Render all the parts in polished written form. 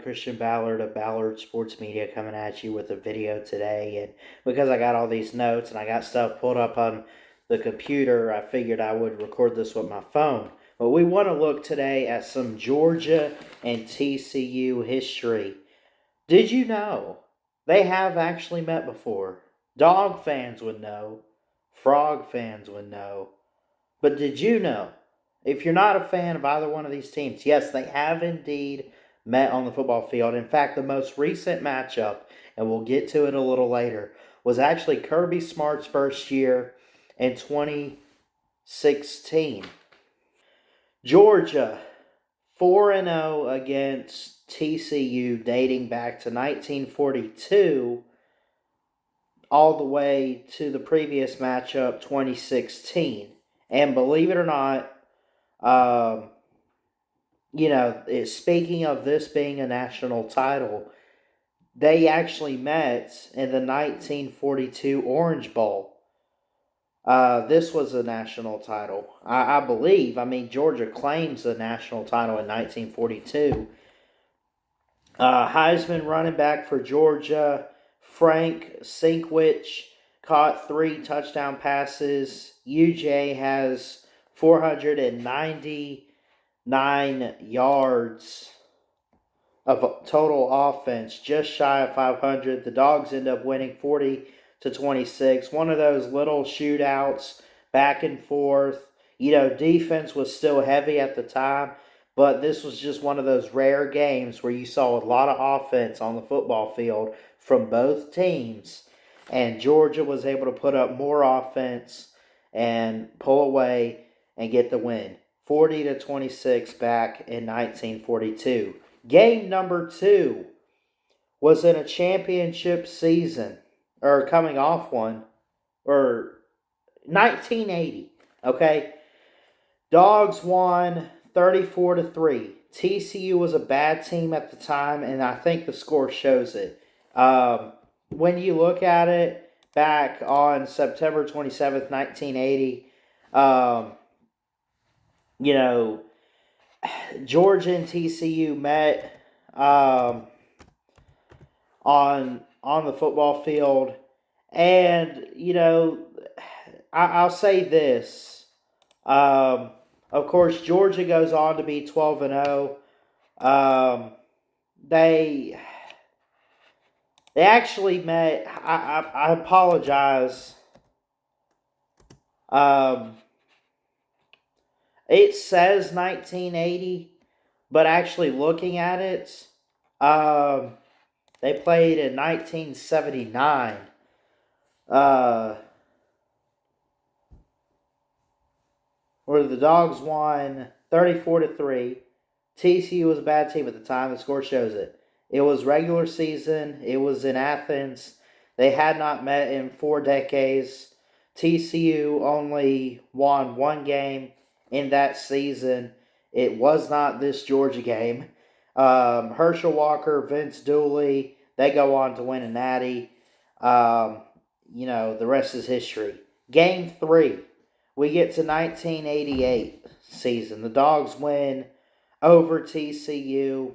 Christian Ballard of Ballard Sports Media coming at you with a video today. And because I got all these notes and I got stuff pulled up on the computer, I figured I would record this with my phone. But we want to look today at some Georgia and TCU history. Did you know they have actually met before? Dog fans would know. Frog fans would know. But did you know, if you're not a fan of either one of these teams, yes, they have indeed met on the football field. In fact, the most recent matchup, and we'll get to it a little later, was actually Kirby Smart's first year in 2016. Georgia, 4-0 against TCU dating back to 1942 all the way to the previous matchup, 2016. And believe it or not, speaking of this being a national title, they actually met in the 1942 Orange Bowl. This was a national title, I believe. I mean, Georgia claims the national title in 1942. Heisman running back for Georgia, Frank Sinkwich, caught 3 touchdown passes. UJ has 499 yards of total offense, just shy of 500. The Dogs end up winning 40-26. One of those little shootouts, back and forth. Defense was still heavy at the time, but this was just one of those rare games where you saw a lot of offense on the football field from both teams. And Georgia was able to put up more offense and pull away and get the win. 40-26 back in 1942. Game number 2 was in a championship season, or coming off one, or 1980. Okay? Dogs won 34-3. TCU was a bad team at the time, and I think the score shows it. When you look at it back on September 27th, 1980, Georgia and TCU met on the football field, and I'll say this. Of course, Georgia goes on to be 12-0. They actually met. I apologize. It says 1980, but actually looking at it, they played in 1979. Where the Dogs won 34-3. TCU was a bad team at the time. The score shows it. It was regular season. It was in Athens. They had not met in 4 decades. TCU only won 1 game in that season. It was not this Georgia game. Herschel Walker, Vince Dooley, they go on to win a natty. The rest is history. Game 3, we get to 1988 season. The Dogs win over TCU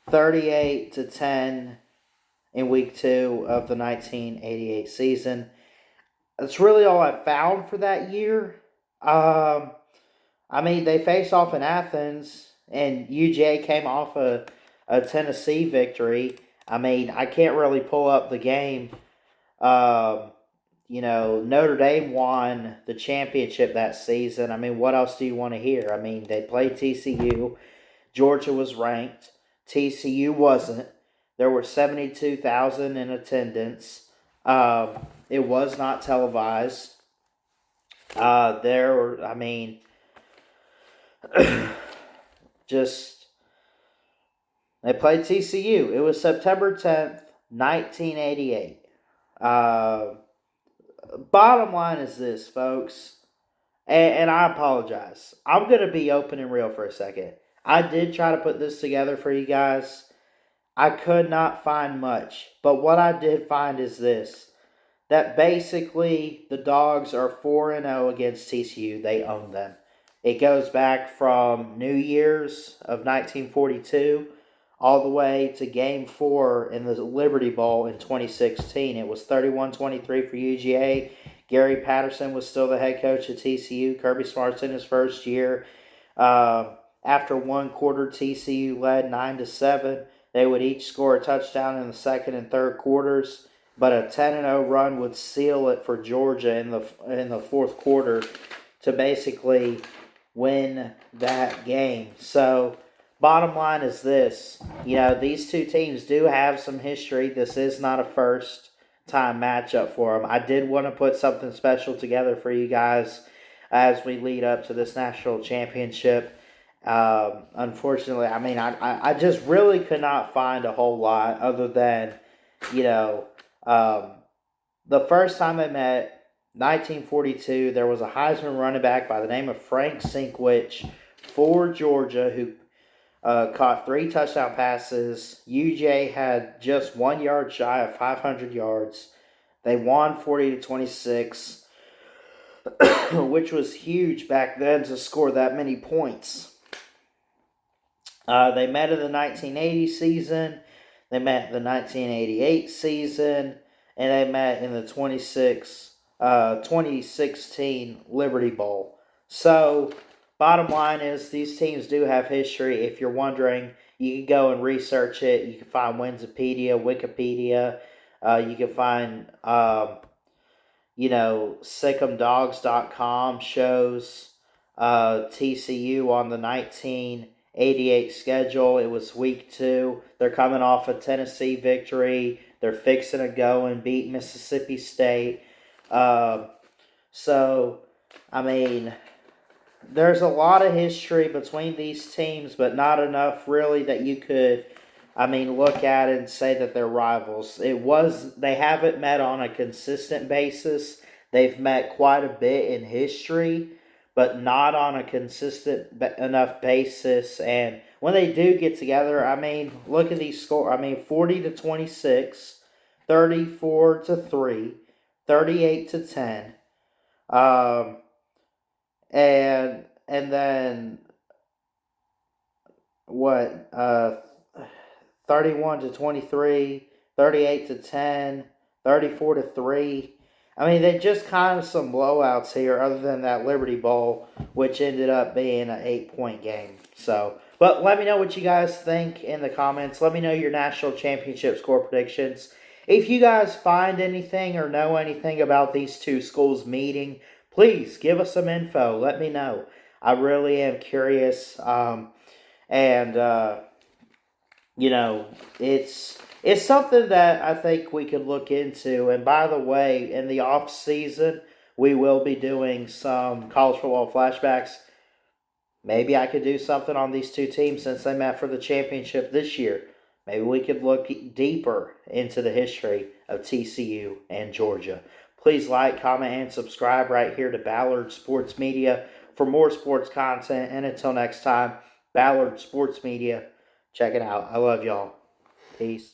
38-10 in week 2 of the 1988 season. That's really all I found for that year. They faced off in Athens, and UJ came off a Tennessee victory. I can't really pull up the game. Notre Dame won the championship that season. What else do you want to hear? They played TCU. Georgia was ranked. TCU wasn't. There were 72,000 in attendance. It was not televised. They played TCU. It was September 10th, 1988. Bottom line is this, folks, and I apologize. I'm going to be open and real for a second. I did try to put this together for you guys. I could not find much, but what I did find is this, that basically the Dogs are 4-0 against TCU. They own them. It goes back from New Year's of 1942 all the way to Game 4 in the Liberty Bowl in 2016. It was 31-23 for UGA. Gary Patterson was still the head coach at TCU. Kirby Smart's in his first year. After one quarter, TCU led 9-7. They would each score a touchdown in the second and third quarters, but a 10-0 run would seal it for Georgia in the fourth quarter to basically win that game. So, bottom line is this: these two teams do have some history. This is not a first time matchup for them. I did want to put something special together for you guys as we lead up to this national championship. Unfortunately, I just really could not find a whole lot other than, the first time they met, 1942, there was a Heisman running back by the name of Frank Sinkwich for Georgia who caught 3 touchdown passes. UJ had just 1 yard shy of 500 yards. They won 40-26, which was huge back then to score that many points. They met in the 1980 season, they met in the 1988 season, and they met in the 2016 Liberty Bowl. So, bottom line is these teams do have history. If you're wondering, you can go and research it. You can find Wikipedia. You can find, sick'emdogs.com shows TCU on the 1988 schedule. It was week 2. They're coming off a Tennessee victory. They're fixing to go and beat Mississippi State. There's a lot of history between these teams, but not enough really that you could, look at it and say that they're rivals. They haven't met on a consistent basis. They've met quite a bit in history, but not on a consistent enough basis. And when they do get together, look at these scores. 40-26, 34-3, 38-10. And then what? 31-23, 38-10, 34-3. They just kind of some blowouts here, other than that Liberty Bowl, which ended up being an 8-point game. So, but let me know what you guys think in the comments. Let me know your national championship score predictions. If you guys find anything or know anything about these two schools meeting, please give us some info. Let me know. I really am curious. It's something that I think we could look into. And by the way, in the off season, we will be doing some college football flashbacks. Maybe I could do something on these two teams since they met for the championship this year. Maybe we could look deeper into the history of TCU and Georgia. Please like, comment, and subscribe right here to Ballard Sports Media for more sports content. And until next time, Ballard Sports Media. Check it out. I love y'all. Peace.